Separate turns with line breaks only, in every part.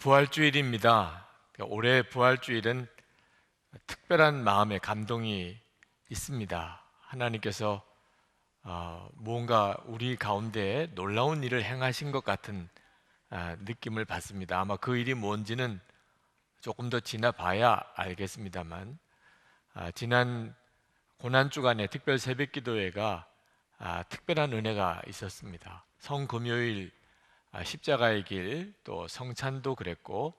부활주일입니다. 올해 부활주일은 특별한 마음의 감동이 있습니다. 하나님께서 무언가 우리 가운데 놀라운 일을 행하신 것 같은 느낌을 받습니다. 아마 그 일이 뭔지는 조금 더 지나봐야 알겠습니다만, 지난 고난주간의 특별 새벽기도회가 특별한 은혜가 있었습니다. 성금요일 십자가의 길, 또 성찬도 그랬고,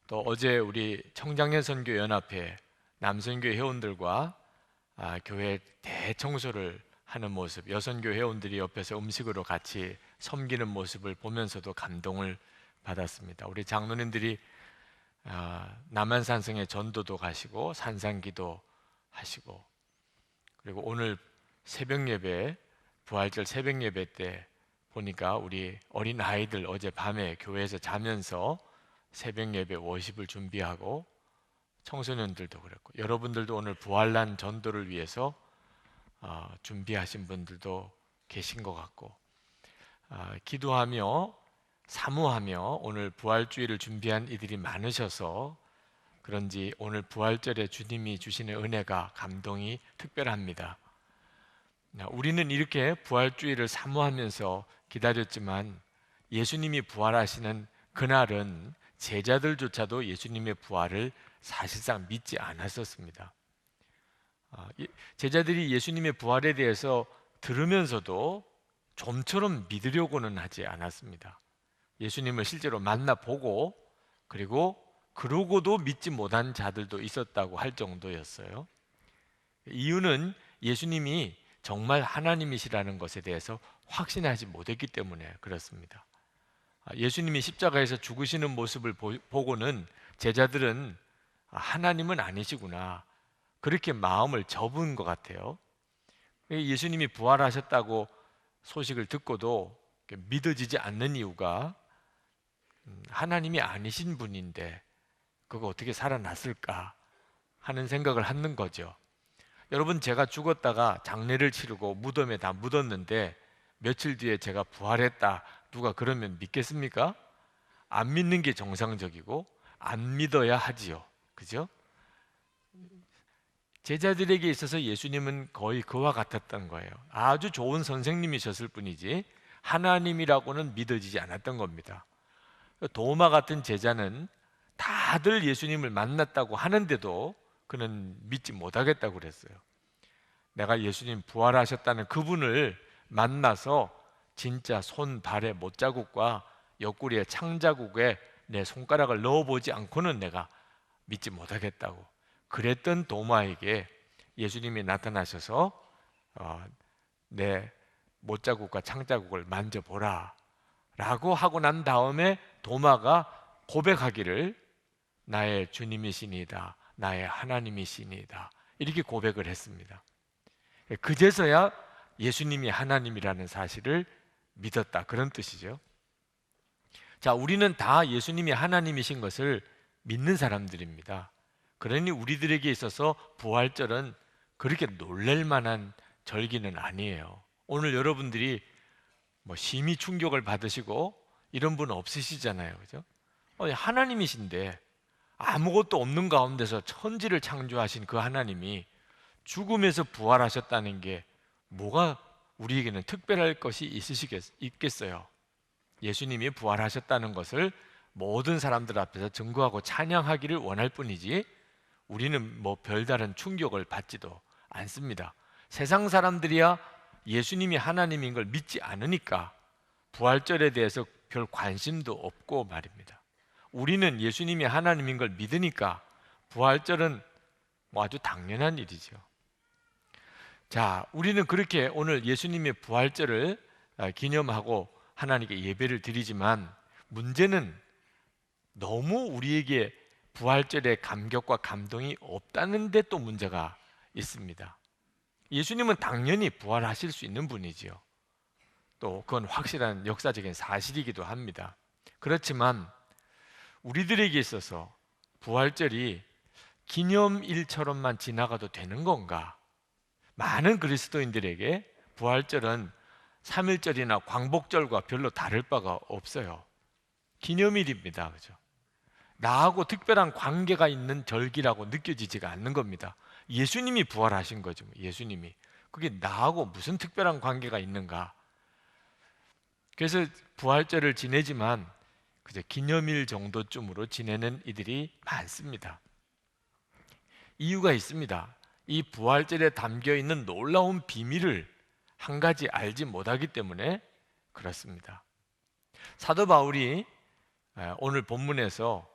또 어제 우리 청장년 선교 연합회 남선교 회원들과 교회 대청소를 하는 모습, 여선교 회원들이 옆에서 음식으로 같이 섬기는 모습을 보면서도 감동을 받았습니다. 우리 장로님들이 남한산성의 전도도 가시고 산상기도 하시고, 그리고 오늘 새벽 예배, 부활절 새벽 예배 때 보니까 우리 어린 아이들 어젯밤에 교회에서 자면서 새벽 예배 워십을 준비하고, 청소년들도 그랬고, 여러분들도 오늘 부활난 전도를 위해서 준비하신 분들도 계신 것 같고, 기도하며 사모하며 오늘 부활주일을 준비한 이들이 많으셔서 그런지 오늘 부활절에 주님이 주시는 은혜가, 감동이 특별합니다. 우리는 이렇게 부활주일을 사모하면서 기다렸지만, 예수님이 부활하시는 그날은 제자들조차도 예수님의 부활을 사실상 믿지 않았었습니다. 제자들이 예수님의 부활에 대해서 들으면서도 좀처럼 믿으려고는 하지 않았습니다. 예수님을 실제로 만나보고, 그리고 그러고도 믿지 못한 자들도 있었다고 할 정도였어요. 이유는 예수님이 정말 하나님이시라는 것에 대해서 확신하지 못했기 때문에 그렇습니다. 예수님이 십자가에서 죽으시는 모습을 보고는 제자들은 하나님은 아니시구나, 그렇게 마음을 접은 것 같아요. 예수님이 부활하셨다고 소식을 듣고도 믿어지지 않는 이유가, 하나님이 아니신 분인데 그거 어떻게 살아났을까 하는 생각을 하는 거죠. 여러분, 제가 죽었다가 장례를 치르고 무덤에 다 묻었는데 며칠 뒤에 제가 부활했다, 누가 그러면 믿겠습니까? 안 믿는 게 정상적이고 안 믿어야 하지요. 그죠? 제자들에게 있어서 예수님은 거의 그와 같았던 거예요. 아주 좋은 선생님이셨을 뿐이지 하나님이라고는 믿어지지 않았던 겁니다. 도마 같은 제자는 다들 예수님을 만났다고 하는데도 그는 믿지 못하겠다고 그랬어요. 내가 예수님 부활하셨다는 그분을 만나서 진짜 손, 발의 못자국과 옆구리의 창자국에 내 손가락을 넣어보지 않고는 내가 믿지 못하겠다고 그랬던 도마에게 예수님이 나타나셔서 내 못자국과 창자국을 만져보라 라고 하고 난 다음에 도마가 고백하기를, 나의 주님이시니이다, 나의 하나님이시니이다, 이렇게 고백을 했습니다. 그제서야 예수님이 하나님이라는 사실을 믿었다, 그런 뜻이죠. 자, 우리는 다 예수님이 하나님이신 것을 믿는 사람들입니다. 그러니 우리들에게 있어서 부활절은 그렇게 놀랄 만한 절기는 아니에요. 오늘 여러분들이 심히 충격을 받으시고 이런 분 없으시잖아요, 그죠? 하나님이신데, 아무것도 없는 가운데서 천지를 창조하신 그 하나님이 죽음에서 부활하셨다는 게 뭐가 우리에게는 특별할 것이 있겠어요? 예수님이 부활하셨다는 것을 모든 사람들 앞에서 증거하고 찬양하기를 원할 뿐이지, 우리는 별다른 충격을 받지도 않습니다. 세상 사람들이야 예수님이 하나님인 걸 믿지 않으니까 부활절에 대해서 별 관심도 없고 말입니다. 우리는 예수님이 하나님인 걸 믿으니까 부활절은 아주 당연한 일이죠. 자, 우리는 그렇게 오늘 예수님의 부활절을 기념하고 하나님께 예배를 드리지만, 문제는 너무 우리에게 부활절의 감격과 감동이 없다는 데 또 문제가 있습니다. 예수님은 당연히 부활하실 수 있는 분이지요. 또 그건 확실한 역사적인 사실이기도 합니다. 그렇지만 우리들에게 있어서 부활절이 기념일처럼만 지나가도 되는 건가? 많은 그리스도인들에게 부활절은 3.1절이나 광복절과 별로 다를 바가 없어요. 기념일입니다, 그죠? 나하고 특별한 관계가 있는 절기라고 느껴지지가 않는 겁니다. 예수님이 부활하신 거죠. 예수님이. 그게 나하고 무슨 특별한 관계가 있는가? 그래서 부활절을 지내지만 그저 기념일 정도쯤으로 지내는 이들이 많습니다. 이유가 있습니다. 이 부활절에 담겨 있는 놀라운 비밀을 한 가지 알지 못하기 때문에 그렇습니다. 사도 바울이 오늘 본문에서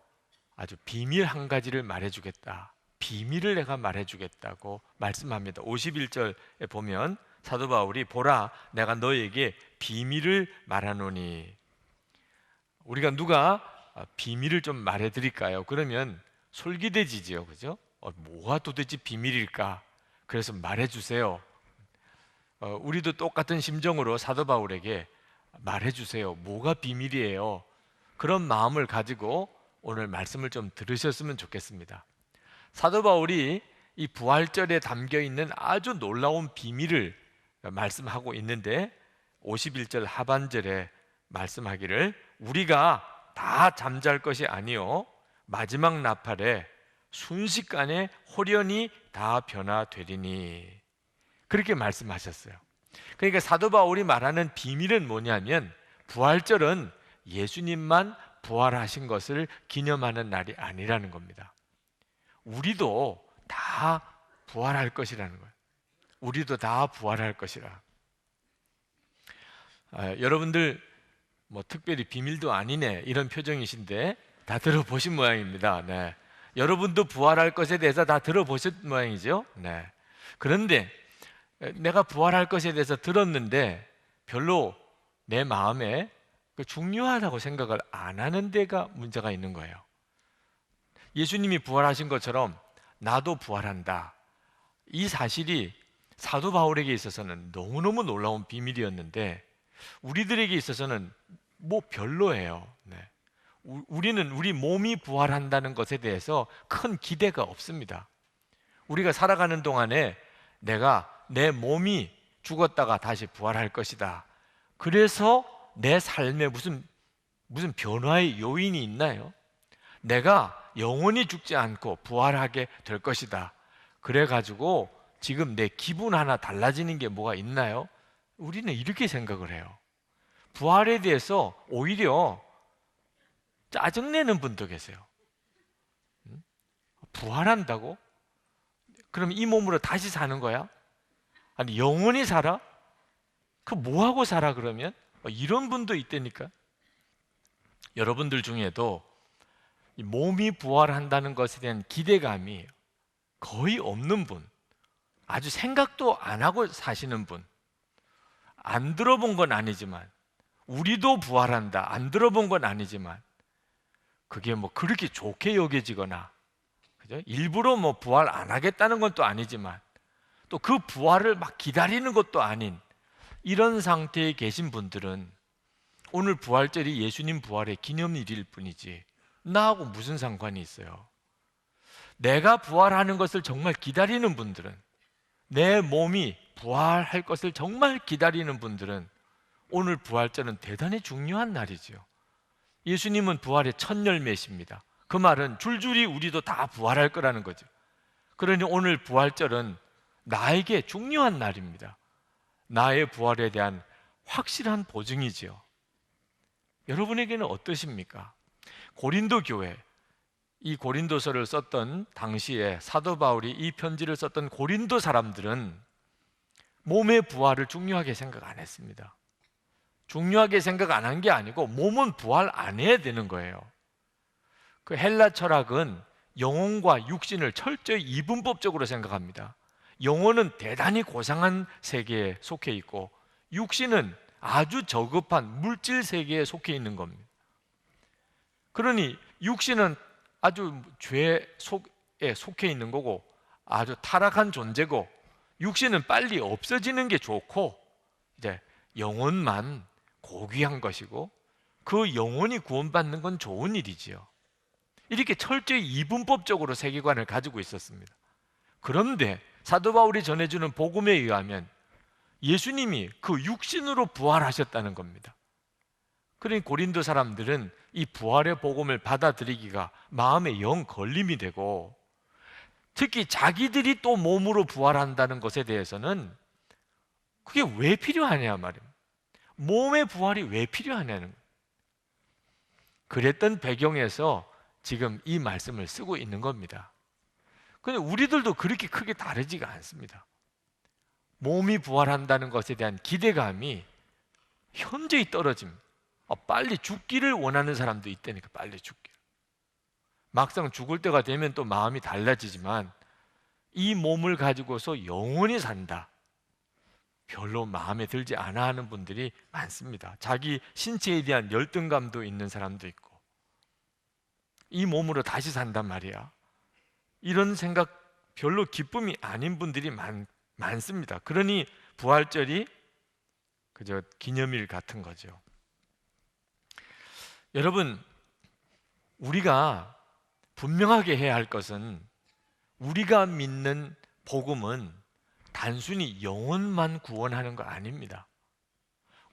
아주 비밀 한 가지를 말해주겠다, 비밀을 내가 말해주겠다고 말씀합니다. 51절에 보면 사도 바울이 보라, 내가 너에게 비밀을 말하노니. 우리가 누가 비밀을 좀 말해드릴까요? 그러면 솔깃해지지요, 그죠? 뭐가 도대체 비밀일까? 그래서 말해주세요. 우리도 똑같은 심정으로 사도 바울에게 말해주세요. 뭐가 비밀이에요? 그런 마음을 가지고 오늘 말씀을 좀 들으셨으면 좋겠습니다. 사도 바울이 이 부활절에 담겨 있는 아주 놀라운 비밀을 말씀하고 있는데 51절 하반절에 말씀하기를 우리가 다 잠잘 것이 아니요 마지막 나팔에 순식간에 홀연히 다 변화되리니, 그렇게 말씀하셨어요. 그러니까 사도 바울이 말하는 비밀은 뭐냐면 부활절은 예수님만 부활하신 것을 기념하는 날이 아니라는 겁니다. 우리도 다 부활할 것이라는 거예요. 우리도 다 부활할 것이라. 여러분들 뭐 특별히 비밀도 아니네 이런 표정이신데 다 들어보신 모양입니다. 네. 여러분도 부활할 것에 대해서 다 들어보신 모양이죠. 네. 그런데 내가 부활할 것에 대해서 들었는데 별로 내 마음에 중요하다고 생각을 안 하는 데가 문제가 있는 거예요. 예수님이 부활하신 것처럼 나도 부활한다, 이 사실이 사도 바울에게 있어서는 너무너무 놀라운 비밀이었는데 우리들에게 있어서는 뭐 별로예요. 네. 우리는 우리 몸이 부활한다는 것에 대해서 큰 기대가 없습니다. 우리가 살아가는 동안에 내가 내 몸이 죽었다가 다시 부활할 것이다, 그래서 내 삶에 무슨 변화의 요인이 있나요? 내가 영원히 죽지 않고 부활하게 될 것이다, 그래가지고 지금 내 기분 하나 달라지는 게 뭐가 있나요? 우리는 이렇게 생각을 해요. 부활에 대해서 오히려 짜증내는 분도 계세요. 부활한다고? 그럼 이 몸으로 다시 사는 거야? 아니 영원히 살아? 그 뭐하고 살아 그러면? 이런 분도 있다니까. 여러분들 중에도 이 몸이 부활한다는 것에 대한 기대감이 거의 없는 분, 아주 생각도 안 하고 사시는 분, 안 들어본 건 아니지만, 우리도 부활한다 안 들어본 건 아니지만 그게 뭐 그렇게 좋게 여겨지거나, 그죠? 일부러 뭐 부활 안 하겠다는 건 또 아니지만 또 그 부활을 막 기다리는 것도 아닌 이런 상태에 계신 분들은 오늘 부활절이 예수님 부활의 기념일일 뿐이지 나하고 무슨 상관이 있어요? 내가 부활하는 것을 정말 기다리는 분들은, 내 몸이 부활할 것을 정말 기다리는 분들은 오늘 부활절은 대단히 중요한 날이죠. 예수님은 부활의 첫 열매십니다. 그 말은 줄줄이 우리도 다 부활할 거라는 거죠. 그러니 오늘 부활절은 나에게 중요한 날입니다. 나의 부활에 대한 확실한 보증이지요. 여러분에게는 어떠십니까? 고린도 교회, 이 고린도서를 썼던 당시에 사도 바울이 이 편지를 썼던 고린도 사람들은 몸의 부활을 중요하게 생각 안 했습니다. 중요하게 생각 안 한 게 아니고 몸은 부활 안 해야 되는 거예요. 그 헬라 철학은 영혼과 육신을 철저히 이분법적으로 생각합니다. 영혼은 대단히 고상한 세계에 속해 있고 육신은 아주 저급한 물질 세계에 속해 있는 겁니다. 그러니 육신은 아주 죄 속에 속해 있는 거고 아주 타락한 존재고, 육신은 빨리 없어지는 게 좋고 이제 영혼만 고귀한 것이고 그 영혼이 구원받는 건 좋은 일이지요. 이렇게 철저히 이분법적으로 세계관을 가지고 있었습니다. 그런데 사도 바울이 전해주는 복음에 의하면 예수님이 그 육신으로 부활하셨다는 겁니다. 그러니 고린도 사람들은 이 부활의 복음을 받아들이기가 마음에 영 걸림이 되고, 특히 자기들이 또 몸으로 부활한다는 것에 대해서는 그게 왜 필요하냐 말입니다. 몸의 부활이 왜 필요하냐는 거예요. 그랬던 배경에서 지금 이 말씀을 쓰고 있는 겁니다. 근데 우리들도 그렇게 크게 다르지가 않습니다. 몸이 부활한다는 것에 대한 기대감이 현저히 떨어집니다. 빨리 죽기를 원하는 사람도 있다니까, 빨리 죽기를. 막상 죽을 때가 되면 또 마음이 달라지지만 이 몸을 가지고서 영원히 산다, 별로 마음에 들지 않아 하는 분들이 많습니다. 자기 신체에 대한 열등감도 있는 사람도 있고, 이 몸으로 다시 산단 말이야, 이런 생각 별로 기쁨이 아닌 분들이 많습니다. 그러니 부활절이 그저 기념일 같은 거죠. 여러분, 우리가 분명하게 해야 할 것은, 우리가 믿는 복음은 단순히 영혼만 구원하는 거 아닙니다.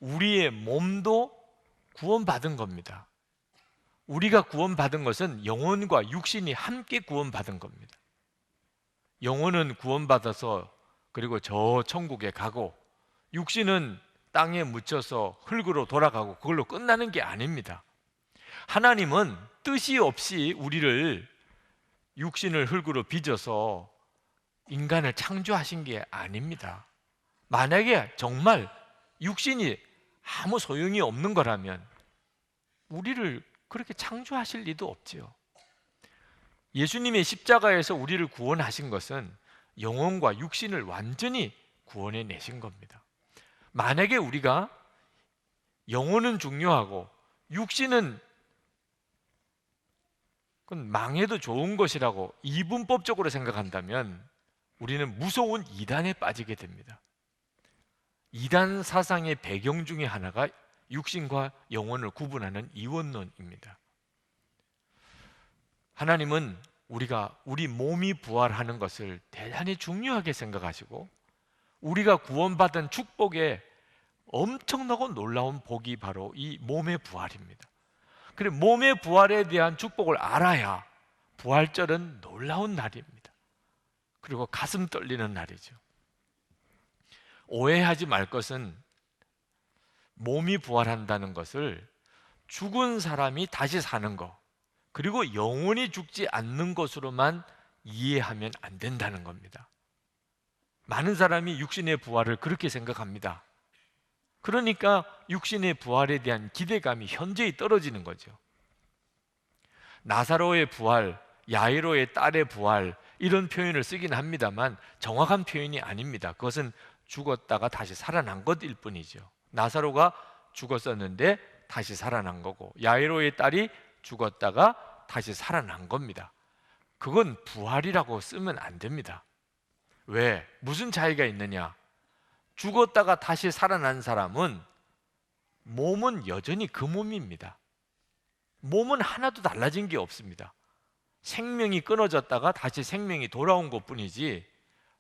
우리의 몸도 구원받은 겁니다. 우리가 구원받은 것은 영혼과 육신이 함께 구원받은 겁니다. 영혼은 구원받아서 그리고 저 천국에 가고, 육신은 땅에 묻혀서 흙으로 돌아가고 그걸로 끝나는 게 아닙니다. 하나님은 뜻이 없이 우리를, 육신을 흙으로 빚어서 인간을 창조하신 게 아닙니다. 만약에 정말 육신이 아무 소용이 없는 거라면 우리를 그렇게 창조하실 리도 없지요. 예수님의 십자가에서 우리를 구원하신 것은 영혼과 육신을 완전히 구원해 내신 겁니다. 만약에 우리가 영혼은 중요하고 육신은 그건 망해도 좋은 것이라고 이분법적으로 생각한다면 우리는 무서운 이단에 빠지게 됩니다. 이단 사상의 배경 중에 하나가 육신과 영혼을 구분하는 이원론입니다. 하나님은 우리 몸이 부활하는 것을 대단히 중요하게 생각하시고, 우리가 구원받은 축복에 엄청나고 놀라운 복이 바로 이 몸의 부활입니다. 그리고 몸의 부활에 대한 축복을 알아야 부활절은 놀라운 날입니다. 그리고 가슴 떨리는 날이죠. 오해하지 말 것은, 몸이 부활한다는 것을 죽은 사람이 다시 사는 것, 그리고 영원히 죽지 않는 것으로만 이해하면 안 된다는 겁니다. 많은 사람이 육신의 부활을 그렇게 생각합니다. 그러니까 육신의 부활에 대한 기대감이 현저히 떨어지는 거죠. 나사로의 부활, 야이로의 딸의 부활, 이런 표현을 쓰긴 합니다만 정확한 표현이 아닙니다. 그것은 죽었다가 다시 살아난 것일 뿐이죠. 나사로가 죽었었는데 다시 살아난 거고, 야이로의 딸이 죽었다가 다시 살아난 겁니다. 그건 부활이라고 쓰면 안 됩니다. 왜? 무슨 차이가 있느냐? 죽었다가 다시 살아난 사람은 몸은 여전히 그 몸입니다. 몸은 하나도 달라진 게 없습니다. 생명이 끊어졌다가 다시 생명이 돌아온 것뿐이지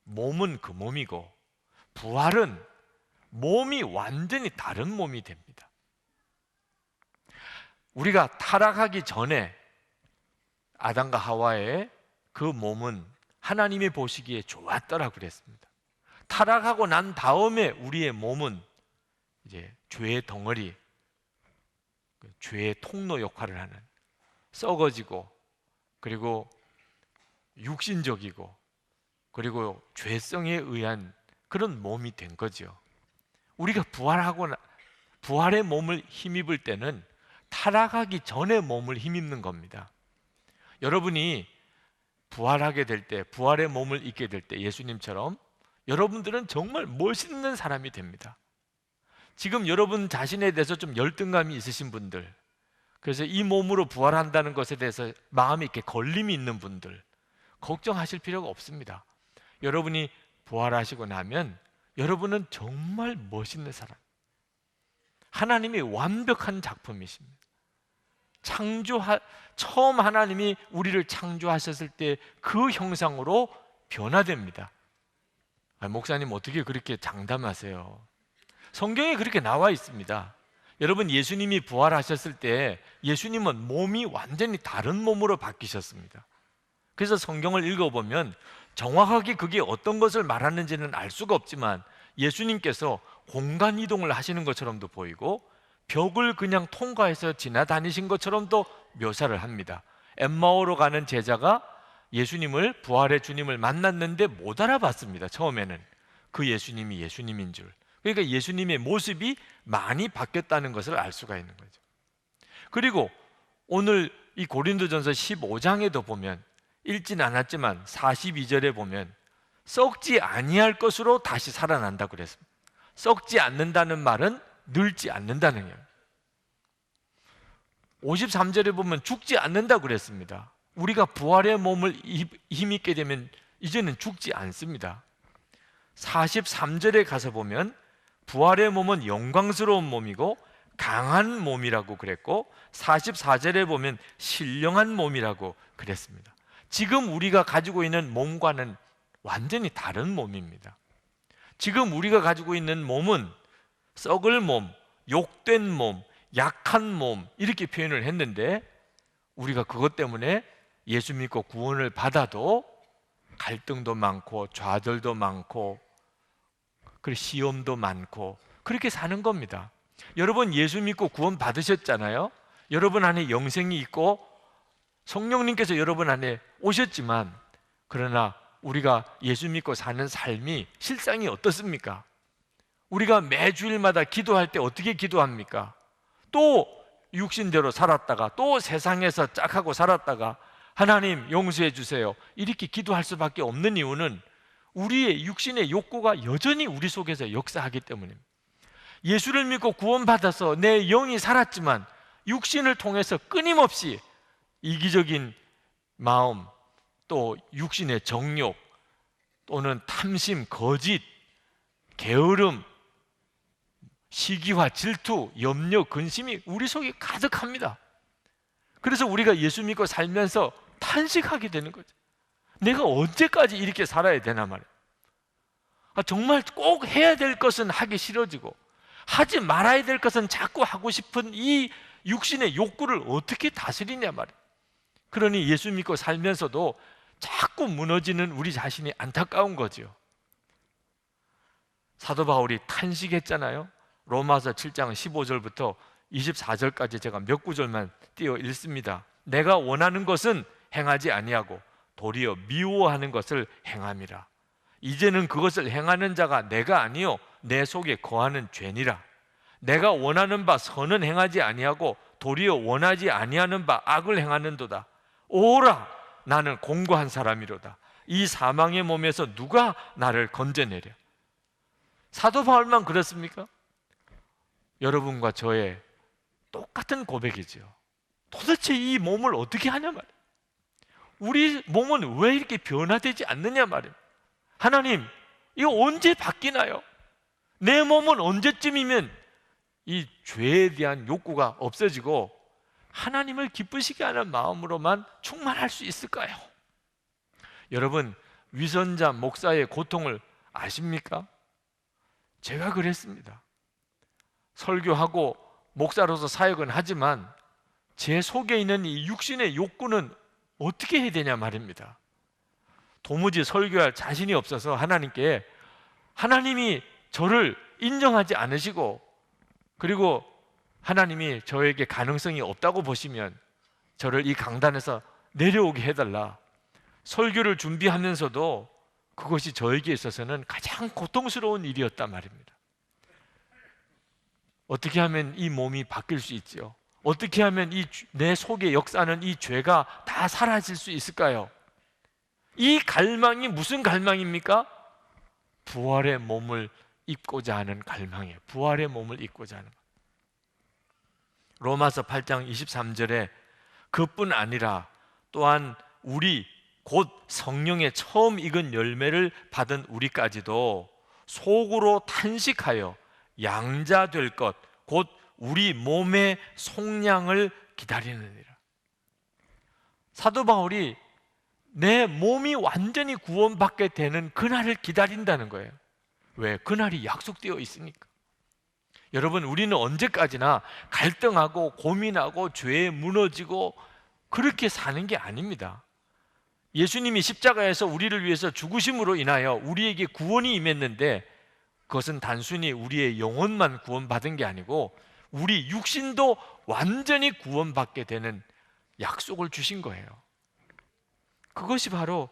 몸은 그 몸이고, 부활은 몸이 완전히 다른 몸이 됩니다. 우리가 타락하기 전에 아담과 하와의 그 몸은 하나님이 보시기에 좋았더라 그랬습니다. 타락하고 난 다음에 우리의 몸은 이제 죄의 덩어리, 죄의 통로 역할을 하는, 썩어지고 그리고 육신적이고 그리고 죄성에 의한 그런 몸이 된 거죠. 우리가 부활의 몸을 힘입을 때는 타락하기 전에 몸을 힘입는 겁니다. 여러분이 부활하게 될 때, 부활의 몸을 입게 될 때 예수님처럼 여러분들은 정말 멋있는 사람이 됩니다. 지금 여러분 자신에 대해서 좀 열등감이 있으신 분들, 그래서 이 몸으로 부활한다는 것에 대해서 마음이 이렇게 걸림이 있는 분들, 걱정하실 필요가 없습니다. 여러분이 부활하시고 나면 여러분은 정말 멋있는 사람, 하나님이 완벽한 작품이십니다. 처음 하나님이 우리를 창조하셨을 때 그 형상으로 변화됩니다. 목사님 어떻게 그렇게 장담하세요? 성경에 그렇게 나와 있습니다. 여러분, 예수님이 부활하셨을 때 예수님은 몸이 완전히 다른 몸으로 바뀌셨습니다. 그래서 성경을 읽어보면 정확하게 그게 어떤 것을 말하는지는 알 수가 없지만 예수님께서 공간 이동을 하시는 것처럼도 보이고 벽을 그냥 통과해서 지나다니신 것처럼도 묘사를 합니다. 엠마오로 가는 제자가 예수님을, 부활의 주님을 만났는데 못 알아봤습니다. 처음에는 그 예수님이 예수님인 줄. 그러니까 예수님의 모습이 많이 바뀌었다는 것을 알 수가 있는 거죠. 그리고 오늘 이 고린도전서 15장에도 보면 읽진 않았지만 42절에 보면 썩지 아니할 것으로 다시 살아난다고 그랬습니다. 썩지 않는다는 말은 늙지 않는다는 거예요. 53절에 보면 죽지 않는다고 그랬습니다. 우리가 부활의 몸을 힘입게 되면 이제는 죽지 않습니다. 43절에 가서 보면 부활의 몸은 영광스러운 몸이고 강한 몸이라고 그랬고 44절에 보면 신령한 몸이라고 그랬습니다. 지금 우리가 가지고 있는 몸과는 완전히 다른 몸입니다. 지금 우리가 가지고 있는 몸은 썩을 몸, 욕된 몸, 약한 몸 이렇게 표현을 했는데 우리가 그것 때문에 예수 믿고 구원을 받아도 갈등도 많고 좌절도 많고 그리고 시험도 많고 그렇게 사는 겁니다. 여러분 예수 믿고 구원 받으셨잖아요. 여러분 안에 영생이 있고 성령님께서 여러분 안에 오셨지만 그러나 우리가 예수 믿고 사는 삶이 실상이 어떻습니까? 우리가 매주일마다 기도할 때 어떻게 기도합니까? 또 육신대로 살았다가 또 세상에서 짝하고 살았다가 하나님 용서해 주세요 이렇게 기도할 수밖에 없는 이유는 우리의 육신의 욕구가 여전히 우리 속에서 역사하기 때문입니다. 예수를 믿고 구원받아서 내 영이 살았지만 육신을 통해서 끊임없이 이기적인 마음, 또 육신의 정욕, 또는 탐심, 거짓, 게으름, 시기와 질투, 염려, 근심이 우리 속에 가득합니다. 그래서 우리가 예수 믿고 살면서 탄식하게 되는 거죠. 내가 언제까지 이렇게 살아야 되나 말이에요. 정말 꼭 해야 될 것은 하기 싫어지고 하지 말아야 될 것은 자꾸 하고 싶은 이 육신의 욕구를 어떻게 다스리냐 말이에요. 그러니 예수 믿고 살면서도 자꾸 무너지는 우리 자신이 안타까운 거죠. 사도 바울이 탄식했잖아요. 로마서 7장 15절부터 24절까지 제가 몇 구절만 띄어 읽습니다. 내가 원하는 것은 행하지 아니하고 도리어 미워하는 것을 행함이라. 이제는 그것을 행하는 자가 내가 아니요 내 속에 거하는 죄니라. 내가 원하는 바 선은 행하지 아니하고 도리어 원하지 아니하는 바 악을 행하는도다. 오라 나는 공고한 사람이로다. 이 사망의 몸에서 누가 나를 건져내랴. 사도 바울만 그렇습니까? 여러분과 저의 똑같은 고백이죠. 도대체 이 몸을 어떻게 하냐 말이에요. 우리 몸은 왜 이렇게 변화되지 않느냐 말이에요. 하나님, 이거 언제 바뀌나요? 내 몸은 언제쯤이면 이 죄에 대한 욕구가 없어지고 하나님을 기쁘시게 하는 마음으로만 충만할 수 있을까요? 여러분, 위선자 목사의 고통을 아십니까? 제가 그랬습니다. 설교하고 목사로서 사역은 하지만 제 속에 있는 이 육신의 욕구는 어떻게 해야 되냐 말입니다. 도무지 설교할 자신이 없어서 하나님께 하나님이 저를 인정하지 않으시고 그리고 하나님이 저에게 가능성이 없다고 보시면 저를 이 강단에서 내려오게 해달라. 설교를 준비하면서도 그것이 저에게 있어서는 가장 고통스러운 일이었단 말입니다. 어떻게 하면 이 몸이 바뀔 수 있지요? 어떻게 하면 내 속에 역사하는 이 죄가 다 사라질 수 있을까요? 이 갈망이 무슨 갈망입니까? 부활의 몸을 입고자 하는 갈망이에요. 부활의 몸을 입고자 하는 것. 로마서 8장 23절에 그뿐 아니라 또한 우리 곧 성령의 처음 익은 열매를 받은 우리까지도 속으로 탄식하여 양자 될 것 곧 우리 몸의 속량을 기다리느니라. 사도 바울이 내 몸이 완전히 구원받게 되는 그날을 기다린다는 거예요. 왜? 그날이 약속되어 있으니까. 여러분, 우리는 언제까지나 갈등하고 고민하고 죄에 무너지고 그렇게 사는 게 아닙니다. 예수님이 십자가에서 우리를 위해서 죽으심으로 인하여 우리에게 구원이 임했는데, 그것은 단순히 우리의 영혼만 구원받은 게 아니고 우리 육신도 완전히 구원받게 되는 약속을 주신 거예요. 그것이 바로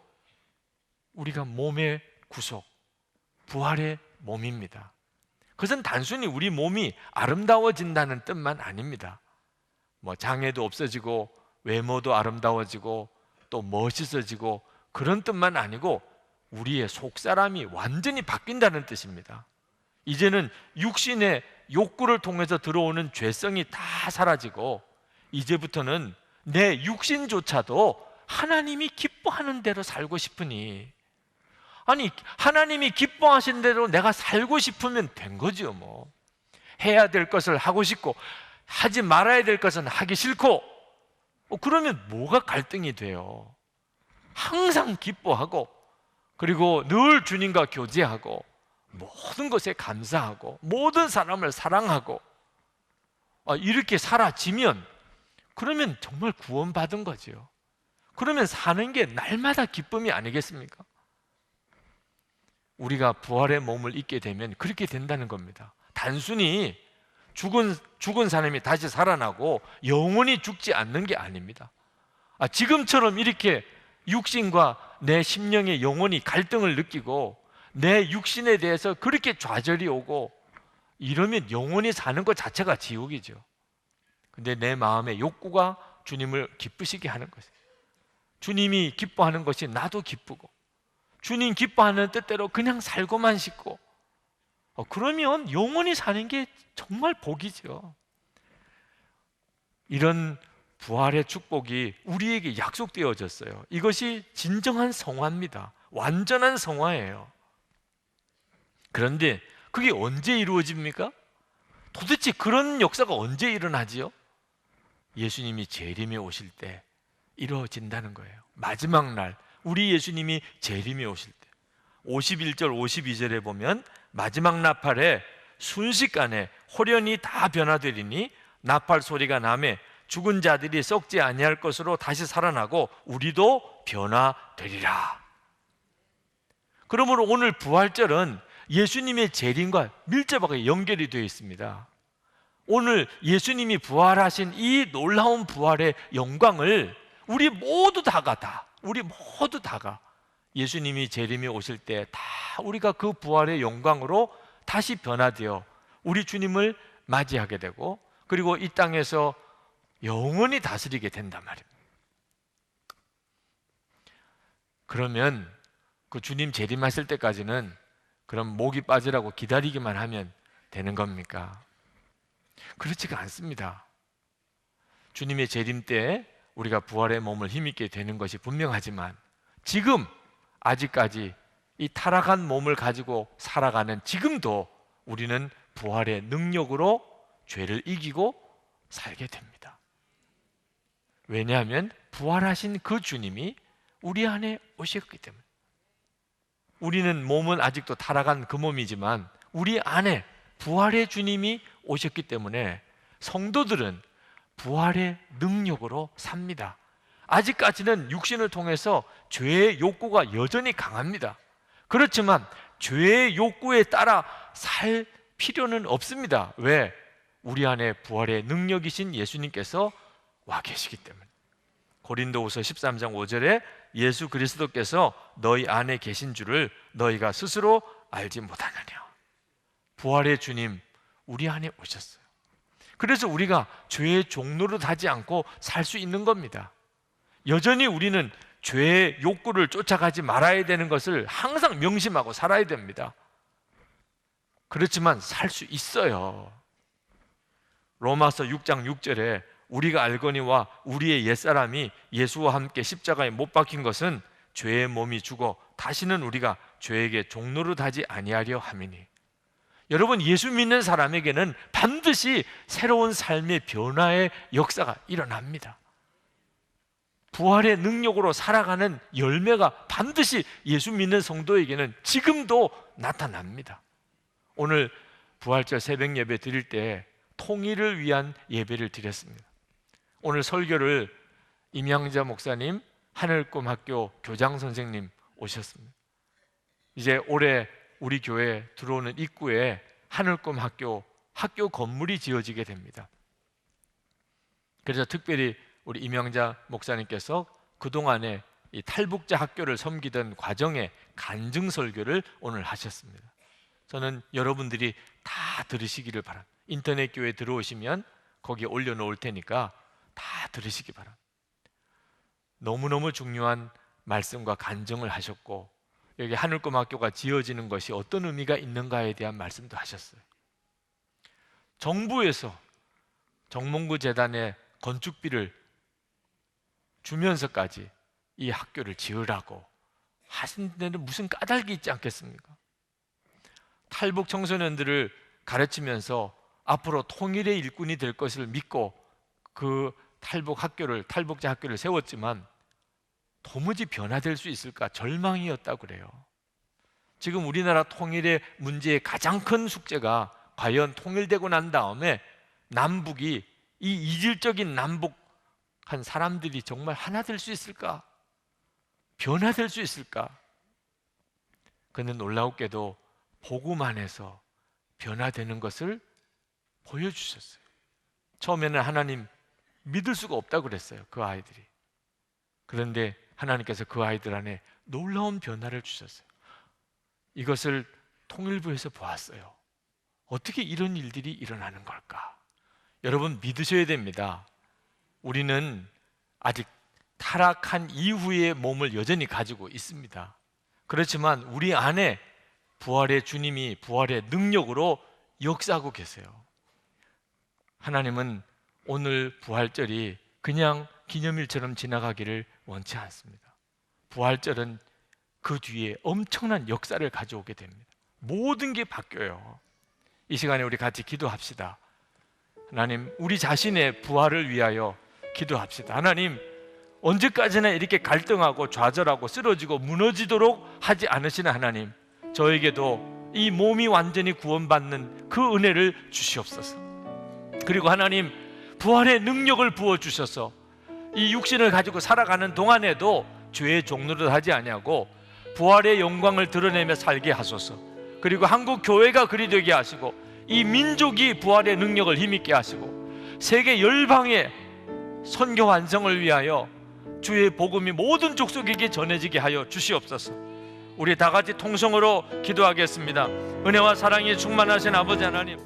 우리가 몸의 구속, 부활의 몸입니다. 그것은 단순히 우리 몸이 아름다워진다는 뜻만 아닙니다. 장애도 없어지고 외모도 아름다워지고 또 멋있어지고 그런 뜻만 아니고 우리의 속사람이 완전히 바뀐다는 뜻입니다. 이제는 육신의 욕구를 통해서 들어오는 죄성이 다 사라지고 이제부터는 내 육신조차도 하나님이 기뻐하는 대로 살고 싶으니, 아니 하나님이 기뻐하신 대로 내가 살고 싶으면 된 거죠. 해야 될 것을 하고 싶고 하지 말아야 될 것은 하기 싫고, 그러면 뭐가 갈등이 돼요? 항상 기뻐하고, 그리고 늘 주님과 교제하고 모든 것에 감사하고 모든 사람을 사랑하고 이렇게 사라지면, 그러면 정말 구원받은 거죠. 그러면 사는 게 날마다 기쁨이 아니겠습니까? 우리가 부활의 몸을 입게 되면 그렇게 된다는 겁니다. 단순히 죽은 사람이 다시 살아나고 영원히 죽지 않는 게 아닙니다. 지금처럼 이렇게 육신과 내 심령의 영혼이 갈등을 느끼고 내 육신에 대해서 그렇게 좌절이 오고 이러면 영원히 사는 것 자체가 지옥이죠. 근데 내 마음의 욕구가 주님을 기쁘시게 하는 것이에요. 주님이 기뻐하는 것이 나도 기쁘고 주님 기뻐하는 뜻대로 그냥 살고만 싶고, 그러면 영원히 사는 게 정말 복이죠. 이런 부활의 축복이 우리에게 약속되어졌어요. 이것이 진정한 성화입니다. 완전한 성화예요. 그런데 그게 언제 이루어집니까? 도대체 그런 역사가 언제 일어나지요? 예수님이 재림에 오실 때 이루어진다는 거예요. 마지막 날 우리 예수님이 재림에 오실 때 51절 52절에 보면, 마지막 나팔에 순식간에 호련히 다 변화되리니 나팔 소리가 나매 죽은 자들이 썩지 아니할 것으로 다시 살아나고 우리도 변화되리라. 그러므로 오늘 부활절은 예수님의 재림과 밀접하게 연결이 되어 있습니다. 오늘 예수님이 부활하신 이 놀라운 부활의 영광을 우리 모두 다가 예수님이 재림에 오실 때 다 우리가 그 부활의 영광으로 다시 변화되어 우리 주님을 맞이하게 되고, 그리고 이 땅에서 영원히 다스리게 된단 말입니다. 그러면 그 주님 재림하실 때까지는 그럼 목이 빠지라고 기다리기만 하면 되는 겁니까? 그렇지가 않습니다. 주님의 재림 때 우리가 부활의 몸을 힘입게 되는 것이 분명하지만, 지금 아직까지 이 타락한 몸을 가지고 살아가는 지금도 우리는 부활의 능력으로 죄를 이기고 살게 됩니다. 왜냐하면 부활하신 그 주님이 우리 안에 오셨기 때문에. 우리는 몸은 아직도 타락한 그 몸이지만 우리 안에 부활의 주님이 오셨기 때문에 성도들은 부활의 능력으로 삽니다. 아직까지는 육신을 통해서 죄의 욕구가 여전히 강합니다. 그렇지만 죄의 욕구에 따라 살 필요는 없습니다. 왜? 우리 안에 부활의 능력이신 예수님께서 와 계시기 때문에. 고린도후서 13장 5절에 예수 그리스도께서 너희 안에 계신 줄을 너희가 스스로 알지 못하느냐. 부활의 주님 우리 안에 오셨어요. 그래서 우리가 죄의 종노릇 하지 않고 살 수 있는 겁니다. 여전히 우리는 죄의 욕구를 쫓아가지 말아야 되는 것을 항상 명심하고 살아야 됩니다. 그렇지만 살 수 있어요. 로마서 6장 6절에 우리가 알거니와 우리의 옛사람이 예수와 함께 십자가에 못 박힌 것은 죄의 몸이 죽어 다시는 우리가 죄에게 종노릇하지 아니하려 함이니. 여러분, 예수 믿는 사람에게는 반드시 새로운 삶의 변화의 역사가 일어납니다. 부활의 능력으로 살아가는 열매가 반드시 예수 믿는 성도에게는 지금도 나타납니다. 오늘 부활절 새벽 예배 드릴 때 통일을 위한 예배를 드렸습니다. 오늘 설교를 임양자 목사님, 하늘꿈학교 교장 선생님 오셨습니다. 이제 올해 우리 교회 들어오는 입구에 하늘꿈학교 학교 건물이 지어지게 됩니다. 그래서 특별히 우리 임양자 목사님께서 그동안에 이 탈북자 학교를 섬기던 과정에 간증 설교를 오늘 하셨습니다. 저는 여러분들이 다 들으시기를 바랍니다. 인터넷 교회 들어오시면 거기에 올려놓을 테니까 다 들으시기 바랍니다. 너무너무 중요한 말씀과 간증을 하셨고, 여기 하늘꿈학교가 지어지는 것이 어떤 의미가 있는가에 대한 말씀도 하셨어요. 정부에서 정몽구 재단에 건축비를 주면서까지 이 학교를 지으라고 하신 데는 무슨 까닭이 있지 않겠습니까? 탈북 청소년들을 가르치면서 앞으로 통일의 일꾼이 될 것을 믿고 그 탈북자 학교를 세웠지만 도무지 변화될 수 있을까 절망이었다고 그래요. 지금 우리나라 통일의 문제의 가장 큰 숙제가 과연 통일되고 난 다음에 남북이 이 이질적인 남북한 사람들이 정말 하나 될 수 있을까? 변화될 수 있을까? 그는 놀라웠게도 복음 안에서 변화되는 것을 보여주셨어요. 처음에는 하나님 믿을 수가 없다고 그랬어요, 그 아이들이. 그런데 하나님께서 그 아이들 안에 놀라운 변화를 주셨어요. 이것을 통일부에서 보았어요. 어떻게 이런 일들이 일어나는 걸까? 여러분 믿으셔야 됩니다. 우리는 아직 타락한 이후의 몸을 여전히 가지고 있습니다. 그렇지만 우리 안에 부활의 주님이 부활의 능력으로 역사하고 계세요. 하나님은 오늘 부활절이 그냥 기념일처럼 지나가기를 원치 않습니다. 부활절은 그 뒤에 엄청난 역사를 가져오게 됩니다. 모든 게 바뀌어요. 이 시간에 우리 같이 기도합시다. 하나님, 우리 자신의 부활을 위하여 기도합시다. 하나님, 언제까지나 이렇게 갈등하고 좌절하고 쓰러지고 무너지도록 하지 않으시는 하나님, 저에게도 이 몸이 완전히 구원받는 그 은혜를 주시옵소서. 그리고 하나님, 부활의 능력을 부어주셔서 이 육신을 가지고 살아가는 동안에도 죄의 종노릇 하지 아니하고 부활의 영광을 드러내며 살게 하소서. 그리고 한국 교회가 그리 되게 하시고 이 민족이 부활의 능력을 힘있게 하시고 세계 열방의 선교 완성을 위하여 주의 복음이 모든 족속에게 전해지게 하여 주시옵소서. 우리 다 같이 통성으로 기도하겠습니다. 은혜와 사랑이 충만하신 아버지 하나님,